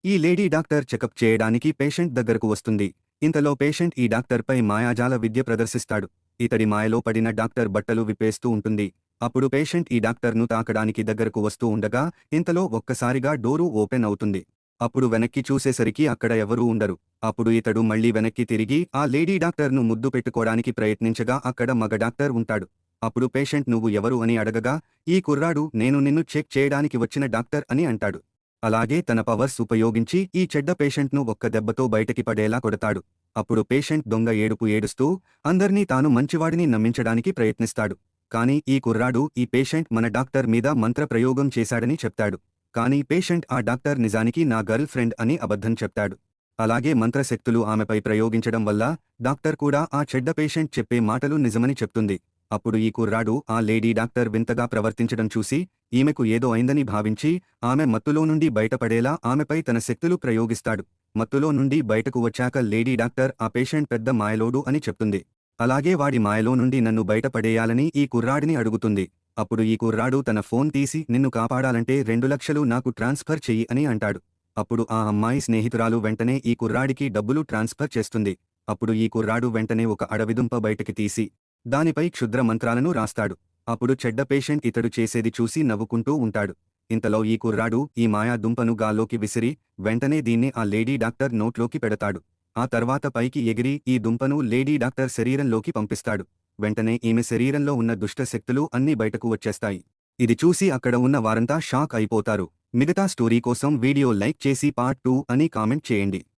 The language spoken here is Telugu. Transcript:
ఈ లేడీ డాక్టర్ చెకప్ చేయడానికి పేషెంట్ దగ్గరకు వస్తుంది. ఇంతలో పేషెంట్ ఈ డాక్టర్పై మాయాజాల విద్య ప్రదర్శిస్తాడు. ఇతడి మాయలో పడిన డాక్టర్ బట్టలు విప్పేస్తూ ఉంటుంది. అప్పుడు పేషెంట్ ఈ డాక్టర్ను తాకడానికి దగ్గరకు వస్తూ ఉండగా ఇంతలో ఒక్కసారిగా డోరు ఓపెన్ అవుతుంది. అప్పుడు వెనక్కి చూసేసరికి అక్కడ ఎవరూ ఉండరు. అప్పుడు ఇతడు మళ్ళీ వెనక్కి తిరిగి ఆ లేడీ డాక్టర్ను ముద్దు పెట్టుకోడానికి ప్రయత్నించగా అక్కడ మగ డాక్టర్ ఉంటాడు. అప్పుడు పేషెంట్ నువ్వు ఎవరు అని అడగగా ఈ కుర్రాడు నేను నిన్ను చెక్ చేయడానికి వచ్చిన డాక్టర్ అని అంటాడు. అలాగే తన పవర్స్ ఉపయోగించి ఈ చెడ్డ పేషెంట్ను ఒక్క దెబ్బతో బయటకి పడేలా కొడతాడు. అప్పుడు పేషెంట్ దొంగ ఏడుపు ఏడుస్తూ అందర్నీ తాను మంచివాడిని నమ్మించడానికి ప్రయత్నిస్తాడు. కానీ ఈ కుర్రాడు ఈ పేషెంట్ మన డాక్టర్ మీద మంత్ర ప్రయోగం చేశాడని చెప్తాడు. కానీ పేషెంట్ ఆ డాక్టర్ నిజానికి నా గర్ల్ ఫ్రెండ్ అని అబద్ధం చెప్తాడు. అలాగే మంత్రశక్తులు ఆమెపై ప్రయోగించడం వల్ల డాక్టర్ కూడా ఆ చెడ్డ పేషెంట్ చెప్పే మాటలు నిజమని చెప్తుంది. అప్పుడు ఈ కుర్రాడు ఆ లేడీ డాక్టర్ వింతగా ప్రవర్తించడం చూసి ఈమెకు ఏదో అయిందని భావించి ఆమె మత్తులో నుండి బయటపడేలా ఆమెపై తన శక్తులు ప్రయోగిస్తాడు. మత్తులో నుండి బయటకు వచ్చాక లేడీ డాక్టర్ ఆ పేషెంట్ పెద్ద మాయలోడు అని చెప్తుంది. అలాగే వాడి మాయలో నుండి నన్ను బయటపడేయాలని ఈ కుర్రాడిని అడుగుతుంది. అప్పుడు ఈ కుర్రాడు తన ఫోన్ తీసి నిన్ను కాపాడాలంటే 2 లక్షలు నాకు ట్రాన్స్ఫర్ చెయ్యి అని అంటాడు. అప్పుడు ఆ అమ్మాయి స్నేహితురాలు వెంటనే ఈ కుర్రాడికి డబ్బులు ట్రాన్స్ఫర్ చేస్తుంది. అప్పుడు ఈ కుర్రాడు వెంటనే ఒక అడవిదుంప బయటకి తీసి దానిపై క్షుద్ర మంత్రాలను రాస్తాడు. అప్పుడు చెడ్డ పేషెంట్ ఇతడు చేసేది చూసి నవ్వుకుంటూ ఉంటాడు. ఇంతలో ఈ కుర్రాడు ఈ మాయా దుంపను గాల్లోకి విసిరి వెంటనే దీన్ని ఆ లేడీ డాక్టర్ నోట్లోకి పెడతాడు. ఆ తర్వాత పైకి ఎగిరి ఈ దుంపను లేడీ డాక్టర్ శరీరంలోకి పంపిస్తాడు. వెంటనే ఈమె శరీరంలో ఉన్న దుష్ట శక్తులు అన్నీ బయటకు వచ్చేస్తాయి. ఇది చూసి అక్కడ ఉన్న వారంతా షాక్ అయిపోతారు. మిగతా స్టోరీ కోసం వీడియో లైక్ చేసి పార్ట్ 2 అని కామెంట్ చేయండి.